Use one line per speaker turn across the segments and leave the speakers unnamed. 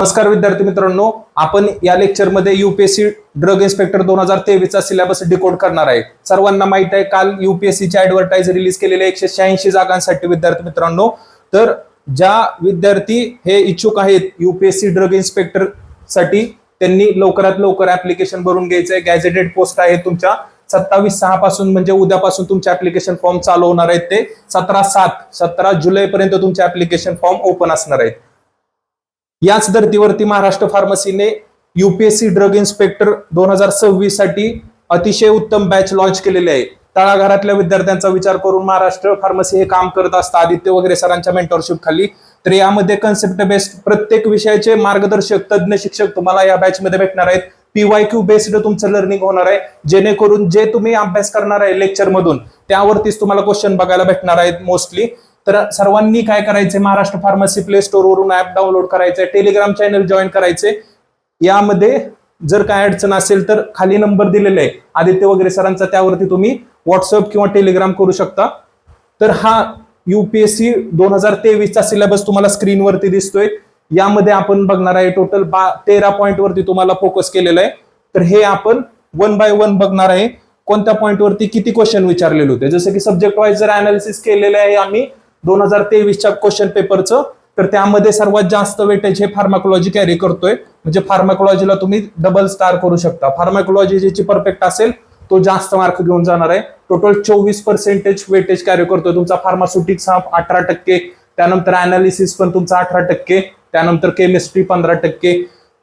नमस्कार विद्यार्थी मित्रांनो, आपण या लेक्चरमध्ये यूपीएससी ड्रग इन्स्पेक्टर 2023 चा सिलेबस डिकोड करणार आहे। सर्वांना माहित आहे काल यूपीएससी ची ऍडव्हर्टाइज रिलीज केलेले 186 जागांसाठी विद्यार्थी मित्रांनो। तर ज्या विद्यार्थी हे इच्छुक आहेत यूपीएससी ड्रग इन्स्पेक्टर साठी त्यांनी लवकरात लवकर ऍप्लिकेशन भरून घ्यायचंय। गॅझेटेड पोस्ट आहे तुमच्या 27/6 पासून म्हणजे उद्यापासून तुमचे ऍप्लिकेशन फॉर्म चालू होणार आहेत। ते 17 जुलै पर्यंत तुमचे ऍप्लिकेशन फॉर्म ओपन असणार आहेत। याच धर्तीवरती महाराष्ट्र फार्मसीने यूपीएससी ड्रग इन्स्पेक्टर 2026 साठी अतिशय उत्तम बॅच लॉन्च केलेले आहे। तळागाळातल्या विद्यार्थ्यांचा विचार करून महाराष्ट्र फार्मसी हे काम करत असतं आदित्य वगैरे सरांच्या मेंटरशिप खाली। तर यामध्ये कन्सेप्ट बेस्ड प्रत्येक विषयाचे मार्गदर्शक तज्ञ शिक्षक तुम्हाला या बॅच मध्ये भेटणार आहेत। पीवायक्यू बेस्ड तुमचं लर्निंग होणार आहे, जेणेकरून जे तुम्ही अभ्यास करणार आहे लेक्चर मधून त्यावरतीच तुम्हाला क्वेश्चन बघायला भेटणार आहेत मोस्टली। तर सर्वांनी काय करायचंय, महाराष्ट्र फार्मसी प्ले स्टोर वरून ऍप डाउनलोड करायचंय, टेलिग्राम चॅनल जॉईन करायचे। यामध्ये जर काय अडचण असेल तर खाली नंबर दिलेला आहे आदित्य वगैरे सरांचा, त्यावरती तुम्ही व्हॉट्सअप किंवा टेलिग्राम करू शकता। तर हा यूपीएससी 2023 चा सिलेबस तुम्हाला स्क्रीनवरती दिसतोय। यामध्ये आपण बघणार आहे टोटल 13 पॉइंट वरती तुम्हाला फोकस केलेला आहे। तर हे आपण 1 बाय 1 बघणार आहे, कोणत्या पॉइंट वरती किती क्वेश्चन विचारलेले होते। जसं की सब्जेक्ट वाईज जर अनालिसिस केलेले आहे आम्ही 2023 च्या क्वेश्चन पेपरचं, तर त्यामध्ये सर्वात जास्त वेटेज हे फार्माकोलॉजी कॅरी करतोय। म्हणजे फार्माकोलॉजीला तुम्ही डबल स्टार करू शकता। फार्माकोलॉजी ज्याची परफेक्ट असेल तो जास्त मार्क घेऊन जाणार आहे। टोटल 24% वेटेज कॅरी करतोय तुमचा। फार्मास्युटिक्स हा 18%, त्यानंतर अनालिसिस पण तुमचा 18%, त्यानंतर केमिस्ट्री 15%,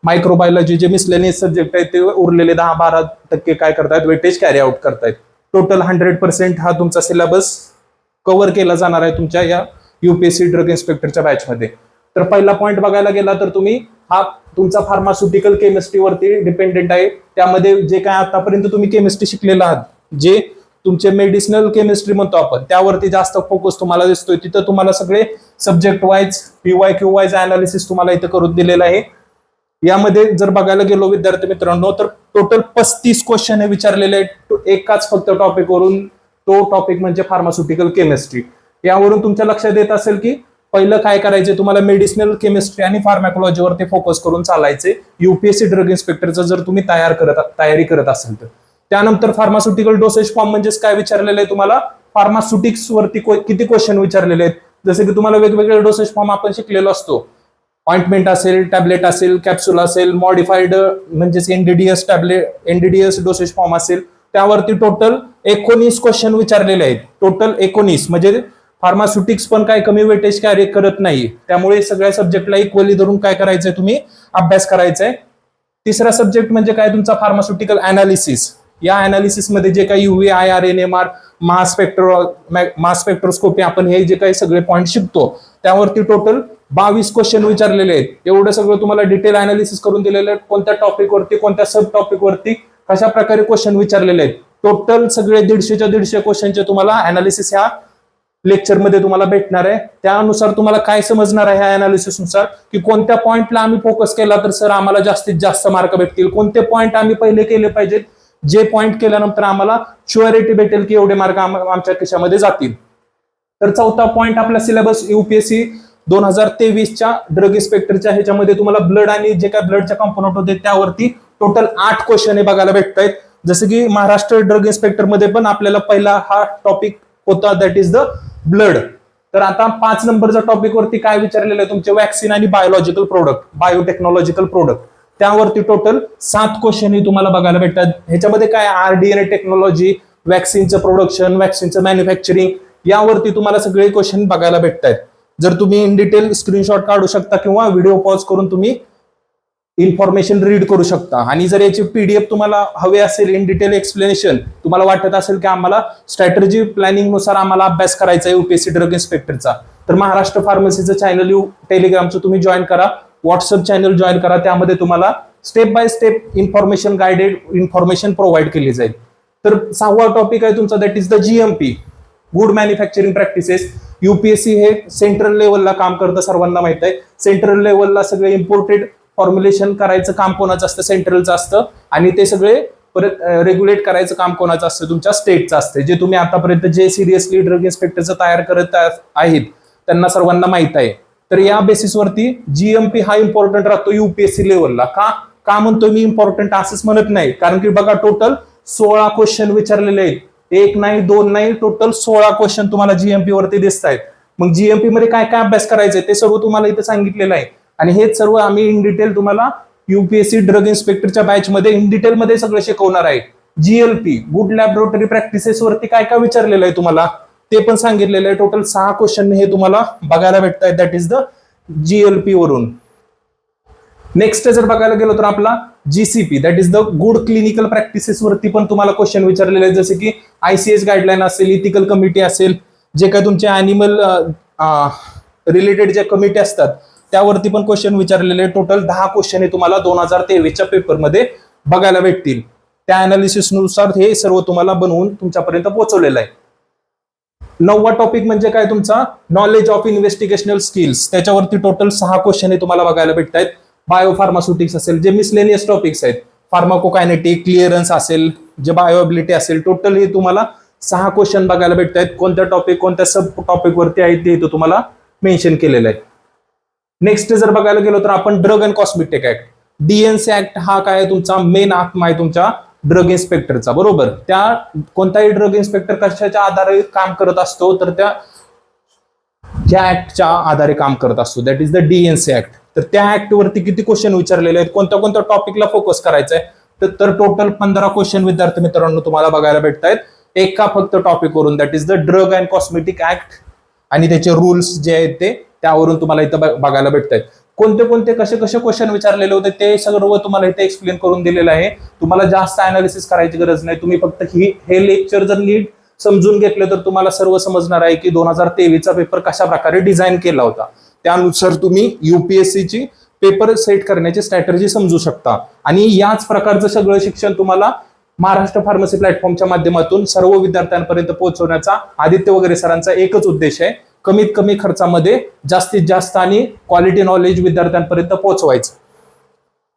मायक्रोबायोलॉजी जे मिसलेनियस सब्जेक्ट आहेत ते उरलेले 10-12% काय करतायत, वेटेज कॅरी आउट करतायत। टोटल 100% हा तुमचा सिलेबस कव्हर केला जाणार आहे तुमच्या या यूपीएससी ड्रग इन्स्पेक्टरच्या बॅच मध्ये। तर पहिला पॉइंट बघायला गेला तर तुम्ही हा तुमचा फार्मास्युटिकल केमिस्ट्रीवरती डिपेंडेंट आहे। त्यामध्ये जे काय आतापर्यंत तुम्ही केमिस्ट्री शिकलेला आहात, जे तुमचे मेडिसिनल केमिस्ट्री म्हणतो आपण, त्यावरती जास्त फोकस तुम्हाला दिसतोय। तिथं तुम्हाला सगळे subject wise PYQ wise analysis तुम्हाला इथं करून दिलेलं आहे। यामध्ये जर बघायला गेलो विद्यार्थी मित्रांनो तर टोटल 35 क्वेश्चन हे विचारलेले आहेत एकाच फक्त टॉपिक वरून। तो टॉपिक म्हणजे फार्मास्युटिकल केमिस्ट्री। यावरून तुमच्या लक्षात येत असेल की पहिलं काय करायचे, तुम्हाला मेडिसिनल केमिस्ट्री आणि फार्माकोलॉजीवरती फोकस करून चालायचे यूपीएससी ड्रग इन्स्पेक्टरचं जर तुम्ही तयारी करत असेल तर। त्यानंतर फार्मास्युटिकल डोसेज फॉर्म म्हणजेच काय विचारलेलं आहे तुम्हाला, फार्मास्युटिक्स वरती किती क्वेश्चन विचारलेले आहेत। जसे की तुम्हाला वेगवेगळे डोसेज फॉर्म आपण शिकलेलो असतो, ऑइंटमेंट असेल, टॅबलेट असेल, कॅप्सूल असेल, मॉडिफाईड म्हणजेच एनडीडीएस डोसेज फॉर्म असेल, त्यावरती टोटल 19 क्वेश्चन विचारलेले आहेत। टोटल 19 म्हणजे फार्मास्युटिक्स पण काय कमी वेटेज कॅरी करत नाही। त्यामुळे सगळ्या सब्जेक्टला इक्वली धरून काय करायचंय, तुम्ही अभ्यास करायचाय। तिसरा सब्जेक्ट म्हणजे काय तुमचा फार्मास्युटिकल अनालिसिस। या अनालिसिस मध्ये जे काही यूव्ही, IR-NMR, मास स्पेक्ट्रोस्कोपी आपण हे जे काही सगळे पॉइंट शिकतो त्यावरती टोटल 22 क्वेश्चन विचारलेले आहेत। एवढं सगळं तुम्हाला डिटेल अनालिसिस करून दिलेलं आहे, कोणत्या टॉपिक वरती, कोणत्या सब टॉपिक वरती कशा प्रकारे क्वेश्चन विचारलेले आहेत। टोटल सगळे 150 क्वेश्चनचे तुम्हाला अनालिसिस ह्या लेक्चर मध्ये तुम्हाला भेटणार आहे। त्यानुसार तुम्हाला काय समजणार आहे ह्या अनालिसिस नुसार की कोणत्या पॉइंटला आम्ही फोकस केला तर सर आम्हाला जास्तीत जास्त मार्क भेटतील, कोणते पॉइंट आम्ही पहिले केले पाहिजेत, जे पॉइंट केल्यानंतर आम्हाला शुअरिटी भेटेल की एवढे मार्क आमच्या खिशामध्ये जातील। तर चौथा पॉइंट आपला सिलेबस यूपीएससी 2023 च्या ड्रग इन्स्पेक्टरच्या ह्याच्यामध्ये तुम्हाला ब्लड आणि जे काय ब्लडच्या कंपोनंट होते त्यावरती टोटल 8 क्वेश्चन हे बघायला भेटतायत। जसं की महाराष्ट्र ड्रग इन्स्पेक्टर मध्ये पण आपल्याला पहिला हा टॉपिक होता, दॅट इज द ब्लड। तर आता 5 नंबरच्या टॉपिक वरती काय विचारलेलं आहे, तुमचे वॅक्सिन आणि बायोलॉजिकल प्रोडक्ट, बायोटेक्नॉलॉजिकल प्रोडक्ट, त्यावरती टोटल 7 क्वेश्चन ही तुम्हाला बघायला भेटतात। ह्याच्यामध्ये काय RDNA टेक्नॉलॉजी, वॅक्सिनचं प्रोडक्शन, वॅक्सिनचं मॅन्युफॅक्चरिंग, यावरती तुम्हाला सगळे क्वेश्चन बघायला भेटतात। जर तुम्ही इन डिटेल स्क्रीनशॉट काढू शकता किंवा व्हिडिओ पॉज करून तुम्ही इन्फॉर्मेशन रीड करू शकता। आणि जर याची PDF तुम्हाला हवे असेल, इन डिटेल एक्सप्लेनेशन, तुम्हाला वाटत असेल की आम्हाला स्ट्रॅटेजी प्लॅनिंग नुसार आम्हाला अभ्यास करायचा आहे यूपीएससी ड्रग इन्स्पेक्टरचा, तर महाराष्ट्र फार्मसीचं चॅनल टेलिग्रामचं तुम्ही जॉईन करा, व्हॉट्सअप चॅनल जॉईन करा। त्यामध्ये तुम्हाला step by step information, guided information provide केली जाईल। तर 6वा टॉपिक आहे तुमचा, that is the GMP, good manufacturing practices. UPSC हे सेंट्रल लेवलला काम करतं, सर्वांना माहित आहे। सेंट्रल लेवलला सगळे इम्पोर्टेड फॉर्म्युलेशन करायचं काम कोणाचं असतं, सेंट्रलचं असतं, आणि ते सगळे परत रेग्युलेट करायचं काम कोणाचं असतं, तुमच्या स्टेटचं असतं। जे तुम्ही आतापर्यंत जे सिरियसली ड्रग इन्स्पेक्टरचं तयार करत आहेत त्यांना सर्वांना माहित आहे। तर या बेसिसवरती जीएमपी हा इम्पॉर्टंट राहतो युपीएससी लेवलला. का म्हणतो मी इम्पॉर्टंट असंच म्हणत नाही, कारण की बघा टोटल 16 क्वेश्चन विचारलेले आहेत. एक नाही दोन नाही, टोटल 16 क्वेश्चन तुम्हाला जीएमपी वरती दिसत आहेत. मग जीएमपी मध्ये काय काय अभ्यास करायचे ते सर्व तुम्हाला इथे सांगितलेलं आहे. आणि हे सर्व आम्ही इन डिटेल तुम्हाला युपीएससी ड्रग इन्स्पेक्टरच्या बॅच मध्ये इन डिटेल मध्ये सगळं शिकवणार आहे. जीएलपी गुड लॅबोरेटरी प्रॅक्टिसेस वरती काय काय विचारलेलं आहे तुम्हाला ते पण सांगितलेलं आहे. टोटल 6 क्वेश्चन हे तुम्हाला बघायला भेटत आहेत, दॅट इज द जीएलपी वरून. नेक्स्ट जर बघायला गेलो तर आपला GCP that is the good clinical practices वरती पण तुम्हाला क्वेश्चन विचारलेले आहेत, जसे की आयसीएस गाईडलाईन असेल, इथिकल कमिटी असेल, जे काय तुमचे अॅनिमल रिलेटेड ज्या कमिटी असतात त्यावरती पण क्वेश्चन विचारलेले. टोटल 10 क्वेश्चन हे तुम्हाला 2023च्या पेपरमध्ये बघायला भेटतील. त्या अनालिसिसनुसार हे सर्व तुम्हाला बनवून तुमच्यापर्यंत पोहोचवलेलं आहे. 9वा टॉपिक म्हणजे काय तुमचा नॉलेज ऑफ इन्व्हेस्टिगेशनल स्किल्स. त्याच्यावरती टोटल 6 क्वेश्चन हे तुम्हाला बघायला भेटत आहेत. बायोफार्मास्युटिक्स असेल, जे मिसलेनियस टॉपिक्स आहेत, फार्माकोकायनेटिक, क्लिअरन्स असेल, जे बायोएबिलिटी असेल, टोटल हे तुम्हाला 6 क्वेश्चन बघायला भेटत आहेत. कोणत्या टॉपिक कोणत्या सब टॉपिक वरती आहे ते तुम्हाला मेन्शन केलेलं आहे. नेक्स्ट जर बघायला गेलो तर आपण drug and cosmetic act, DNC act हा काय तुमचा मेन आत्मा आहे तुमच्या ड्रग इन्स्पेक्टरचा, बरोबर. त्या कोणताही ड्रग इन्स्पेक्टर कशाच्या आधारे काम करत असतो, तर त्या ऍक्टच्या आधारे काम करत असतो, that is the DNC act. तर त्या ऍक्ट वरती किती क्वेश्चन विचारलेले आहेत, कोणत्या कोणत्या टॉपिकला फोकस करायचा आहे, तर टोटल 15 क्वेश्चन विद्यार्थी मित्रांनो तुम्हाला बघायला भेटत आहेत एका फक्त टॉपिक वरून, that is the drug and cosmetic act. आणि त्याचे रूल्स जे आहेत ते त्यावरून तुम्हाला इथं बघायला भेटत आहेत. कोणते कोणते कसे कसे क्वेश्चन विचारलेले होते ते सर्व तुम्हाला इथे एक्सप्लेन करून दिलेलं आहे. तुम्हाला जास्त अनालिसिस करायची गरज नाही. तुम्ही फक्त हे लेक्चर जर नीट समजून घेतलं तर तुम्हाला सर्व समजणार आहे की 2023चा पेपर कशा प्रकारे डिझाईन केला होता. त्यानुसार तुम्ही युपीएससीची पेपर सेट करण्याची स्ट्रॅटेजी समजू शकता. आणि याच प्रकारचं सगळं शिक्षण तुम्हाला महाराष्ट्र फार्मसी प्लॅटफॉर्मच्या माध्यमातून सर्व विद्यार्थ्यांपर्यंत पोहोचवण्याचा आदित्य वगैरे सरांचा एकच उद्देश आहे, कमीत कमी खर्चामध्ये जास्तीत जास्त आणि क्वालिटी नॉलेज विद्यार्थ्यांपर्यंत पोहोचवायचं.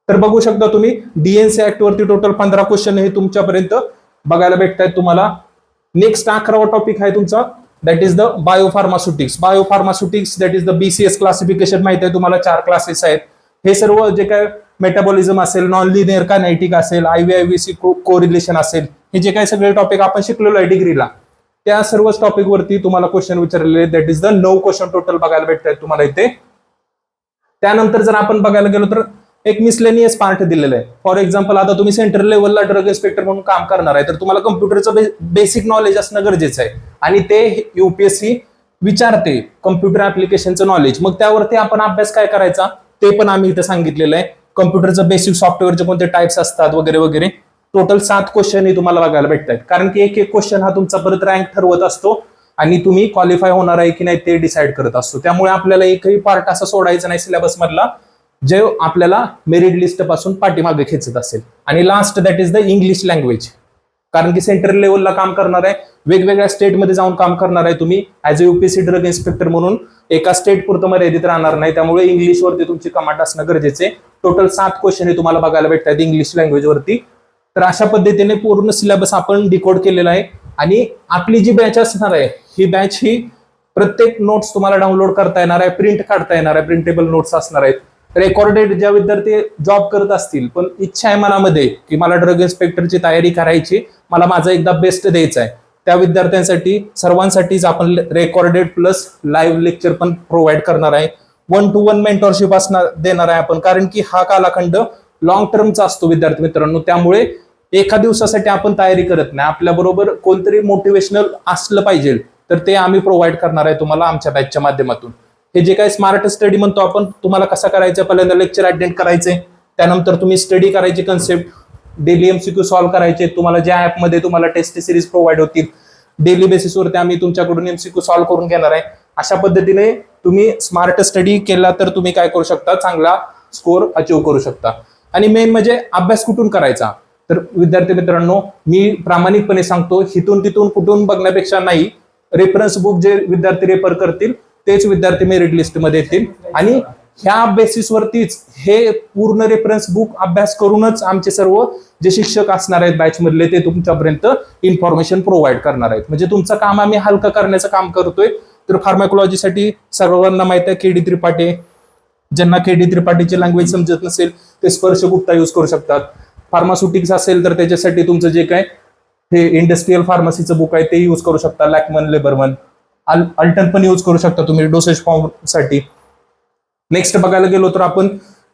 तर बघू शकता तुम्ही डीएनसी ऍक्ट वरती टोटल 15 क्वेश्चन हे तुमच्यापर्यंत बघायला भेटतात तुम्हाला. नेक्स्ट 11वा टॉपिक आहे तुमचा, that is the biopharmaceutics. Biopharmaceutics that is the BCS classification माहिती आहे तुम्हाला, 4 क्लासेस आहेत. हे सर्व जे काय मेटाबॉलिझम असेल, नॉन लिनियर कायनेटिक असेल, आयव्हीआयव्हीसी कोरिलेशन असेल, हे जे काही सगळे टॉपिक आपण शिकलेलो आहे डिग्रीला, त्या सर्वच टॉपिक वरती तुम्हाला क्वेश्चन विचारलेले, that is the 9 question total बघायला भेटतात तुम्हाला इथे. त्यानंतर जर आपण बघायला गेलो तर एक मिसलेनियस पार्ट दिलेला आहे. फॉर एक्झाम्पल आता तुम्ही सेंट्रल लेवलला ड्रग इन्स्पेक्टर म्हणून काम करणार आहे, तर तुम्हाला कम्प्युटरचं बेसिक नॉलेज असणं गरजेचं आहे. आणि ते युपीएससी विचारते कम्प्युटर ऍप्लिकेशनचं नॉलेज. मग त्यावरती आपण अभ्यास काय करायचा ते पण आम्ही इथे सांगितलेलं आहे. कम्प्युटरचं बेसिक सॉफ्टवेअरचे कोणते टाइप्स असतात वगैरे वगैरे. टोटल 7 क्वेश्चन हे तुम्हाला बघायला भेटतात, कारण की एक एक क्वेश्चन हा तुमचा परत रँक ठरवत असतो आणि तुम्ही क्वालिफाय होणार आहे की नाही ते डिसाईड करत असतो. त्यामुळे आपल्याला एकही पार्ट असा सोडायचा नाही सिलेबस मधला जे आपल्याला मेरिट लिस्ट पासून पाठीमागे खेचत असेल. आणि last that is the English language, कारण की सेंट्रल लेवलला काम करणार आहे, वेगवेगळ्या स्टेटमध्ये जाऊन काम करणार आहे तुम्ही as a UPSC drug inspector म्हणून, एका स्टेट पुरतं मर्यादित राहणार नाही. त्यामुळे इंग्लिशवरती तुमची कमांड असणं गरजेचे. टोटल 7 क्वेश्चन हे तुम्हाला बघायला भेटतात इंग्लिश लँग्वेज वरती. तर अशा पद्धतीने पूर्ण सिलेबस आपण डिकोड केलेला आहे. आणि आपली जी बॅच असणार आहे ही बॅच ही प्रत्येक नोट्स तुम्हाला डाउनलोड करता येणार आहे, प्रिंट काढता येणार आहे, प्रिंटेबल नोट्स असणार आहेत. रेकॉर्डेड ज्या विद्यार्थी जॉब करत असतील पण इच्छा आहे मनामध्ये की मला ड्रग इन्स्पेक्टरची तयारी करायची, मला माझा एकदा बेस्ट द्यायचा आहे, त्या विद्यार्थ्यांसाठी सर्वांसाठीच आपण रेकॉर्डेड प्लस लाईव्ह लेक्चर पण प्रोव्हाइड करणार आहे. 1-to-1 मेंटॉरशिप असणार देणार आहे आपण, कारण की हा कालखंड लॉंग टर्मचा असतो विद्यार्थी मित्रांनो. त्यामुळे एका दिवसासाठी आपण तयारी करत नाही, आपल्या बरोबर कोणतरी मोटिवेशनल असलं पाहिजे, तर ते आम्ही प्रोव्हाइड करणार आहे तुम्हाला आमच्या बॅचच्या माध्यमातून. हे जे काही स्मार्ट स्टडी म्हणतो आपण, तुम्हाला कसं करायचं, पहिल्यांदा लेक्चर अटेंड करायचे, त्यानंतर तुम्ही स्टडी करायची कन्सेप्ट, डेली एमसीक्यू सॉल्व्ह करायचे. तुम्हाला ज्या ऍपमध्ये तुम्हाला टेस्ट सिरीज प्रोव्हाइड होतील, डेली बेसिसवरती आम्ही तुमच्याकडून एमसीक्यू सॉल्व्ह करून घेणार आहे. अशा पद्धतीने तुम्ही स्मार्ट स्टडी केला तर तुम्ही काय करू शकता, चांगला स्कोर अचीव करू शकता. आणि मेन म्हणजे अभ्यास कुठून करायचा, तर विद्यार्थी मित्रांनो मी प्रामाणिकपणे सांगतो, हिथून तिथून कुठून बघण्यापेक्षा नाही, रेफरन्स बुक जे विद्यार्थी रेफर करतील तेच विद्यार्थी मेरिट लिस्ट मध्ये येतील. आणि ह्या बेसिसवरतीच हे पूर्ण रेफरन्स बुक अभ्यास करूनच आमचे सर्व जे शिक्षक असणार आहेत बॅच मधले ते तुमच्यापर्यंत इन्फॉर्मेशन प्रोव्हाइड करणार आहेत. म्हणजे तुमचं काम आम्ही हलकं करण्याचं काम करतोय. तर फार्माकोलॉजीसाठी सर्वांना माहिती आहे KD त्रिपाठी. ज्यांना KD त्रिपाठीची लँग्वेज समजत नसेल ते स्पर्श गुप्ता यूज करू शकतात. फार्मास्युटिक्स असेल तर त्याच्यासाठी तुमचं जे काय हे इंडस्ट्रियल फार्मसीचं बुक आहे ते यूज करू शकता. लॅकमन, लेबरमन. अल्टन पण यूज करू शकता तुम्ही डोसेज फॉर्म साठी. नेक्स्ट बघायला गेलो तर आपण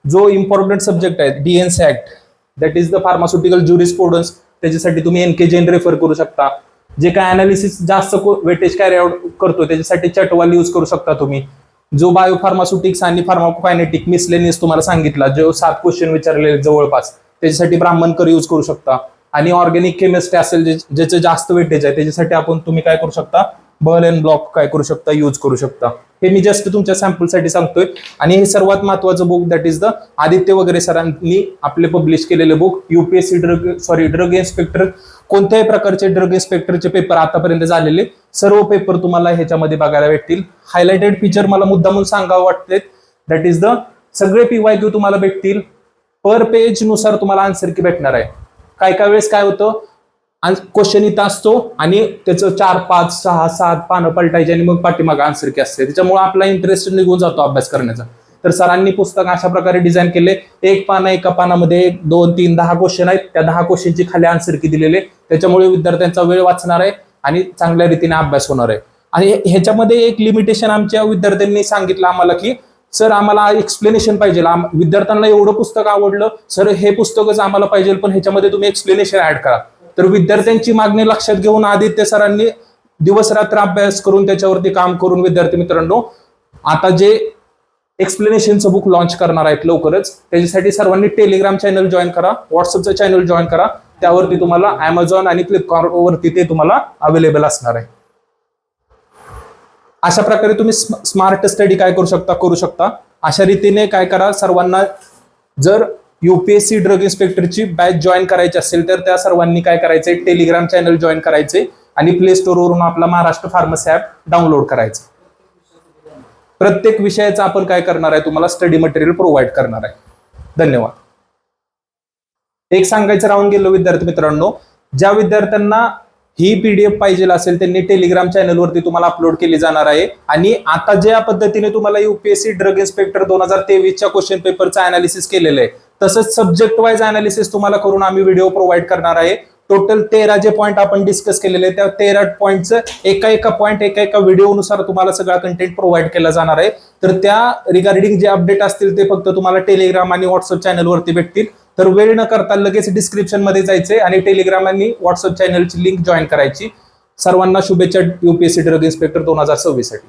जो इम्पॉर्टंट सब्जेक्ट आहे DNC act, that is the pharmaceutical jurisprudence, त्याच्यासाठी तुम्ही NK जैन रेफर करू शकता. जे काय अनालिसिस जास्त वेटेज कॅरी आउट करतो त्याच्यासाठी चटवाल यूज करू शकता तुम्ही. जो बायोफार्मास्युटिक्स आणि फार्माकोकायनेटिक मिसलेनियस तुम्हाला सांगितला, जो 7 क्वेश्चन विचारले जवळपास, त्याच्यासाठी ब्राह्मणकर यूज करू शकता. आणि ऑर्गॅनिक केमिस्ट्री असेल ज्याचं जास्त वेटेज आहे त्याच्यासाठी तुम्ही काय करू शकता, बर्ल अँड ब्लॉक काय करू शकता, यूज करू शकता. हे मी जस्ट तुमच्या सॅम्पलसाठी सांगतोय. आणि हे सर्वात महत्वाचं book that is the Aditya वगैरे सरांनी आपले पब्लिश केलेले बुक UPSC ड्रग इन्स्पेक्टर, कोणत्याही प्रकारचे ड्रग इन्स्पेक्टरचे पेपर आतापर्यंत झालेले सर्व पेपर तुम्हाला ह्याच्यामध्ये बघायला भेटतील. हायलाइटेड फीचर मला मुद्दामून सांगावं वाटते, दॅट इज द सगळे PYQ तुम्हाला भेटतील. पर पेज नुसार तुम्हाला आन्सर की भेटणार आहे. काय वेळेस काय होतं, क्वेश्चन इथं असतो आणि त्याचं 4, 5, 6, 7 पानं पलटायची आणि मग पाठीमागे आन्सर की असते. त्याच्यामुळे आपला इंटरेस्ट निघून जातो अभ्यास करण्याचा. तर सरांनी पुस्तक अशा प्रकारे डिझाईन केले. एक पानं, एका पानामध्ये 1, 2, 3, 10 क्वेश्चन आहेत. त्या 10 क्वेश्चनची खाली आन्सर की दिलेले. त्याच्यामुळे विद्यार्थ्यांचा वेळ वाचणार आहे आणि चांगल्या रीतीने अभ्यास होणार आहे. आणि ह्याच्यामध्ये एक लिमिटेशन आमच्या विद्यार्थ्यांनी सांगितलं आम्हाला की सर आम्हाला एक्सप्लेनेशन पाहिजे. विद्यार्थ्यांना एवढं पुस्तक आवडलं, सर हे पुस्तकच आम्हाला पाहिजे पण ह्याच्यामध्ये तुम्ही एक्सप्लेनेशन ऍड करा. तर विद्यार्थ्यांची मागणी लक्षात घेऊन आदित्य सरांनी दिवस रात्र अभ्यास करून त्याच्यावरती काम करून विद्यार्थी मित्रांनो आता जे एक्सप्लेनेशनचं बुक लॉन्च करणार आहेत लवकरच. त्याच्यासाठी सर्वांनी टेलिग्राम चॅनल जॉईन करा, व्हॉट्सअपचं चॅनल जॉईन करा. त्यावरती तुम्हाला Amazon आणि फ्लिपकार्ट वरती ते तुम्हाला अवेलेबल असणार आहे. अशा प्रकारे तुम्ही स्मार्ट स्टडी काय करू शकता. अशा रीतीने काय करा, सर्वांना जर UPSC ड्रग इन्स्पेक्टरची बॅच जॉईन करायची असेल तर त्या सर्वांनी काय करायचंय, टेलिग्राम चॅनल जॉईन करायचे आणि प्ले स्टोअरवरून आपला महाराष्ट्र फार्मसी ऍप डाउनलोड करायचं. प्रत्येक विषयाचा आपण काय करणार आहे, तुम्हाला स्टडी मटेरियल प्रोव्हाइड करणार आहे. धन्यवाद. एक सांगायचं राहून गेलो विद्यार्थी मित्रांनो, ज्या विद्यार्थ्यांना ही PDF पाहिजे असेल त्यांनी टेलिग्राम चॅनलवरती तुम्हाला अपलोड केली जाणार आहे. आणि आता ज्या पद्धतीने तुम्हाला UPSC ड्रग इन्स्पेक्टर 2023च्या क्वेश्चन पेपरचा अनालिसिस केलेलं आहे तसंच सब्जेक्ट वाईज अनालिसिस तुम्हाला करून आम्ही व्हिडिओ प्रोव्हाइड करणार आहे. टोटल 13 जे पॉईंट आपण डिस्कस केलेले आहे त्या 13 पॉईंटचं एका व्हिडिओनुसार तुम्हाला सगळा कंटेंट प्रोव्हाइड केला जाणार आहे. तर त्या रिगार्डिंग जे अपडेट असतील ते फक्त तुम्हाला टेलिग्राम आणि व्हॉट्सअप चॅनलवरती भेटतील. तर वेळ न करता लगेच डिस्क्रिप्शन मध्ये जायचंय आणि टेलिग्राम आणि व्हॉट्सअप चॅनलची लिंक जॉईन करायची. सर्वांना शुभेच्छा UPSC ड्रग इन्स्पेक्टर 2026 साठी.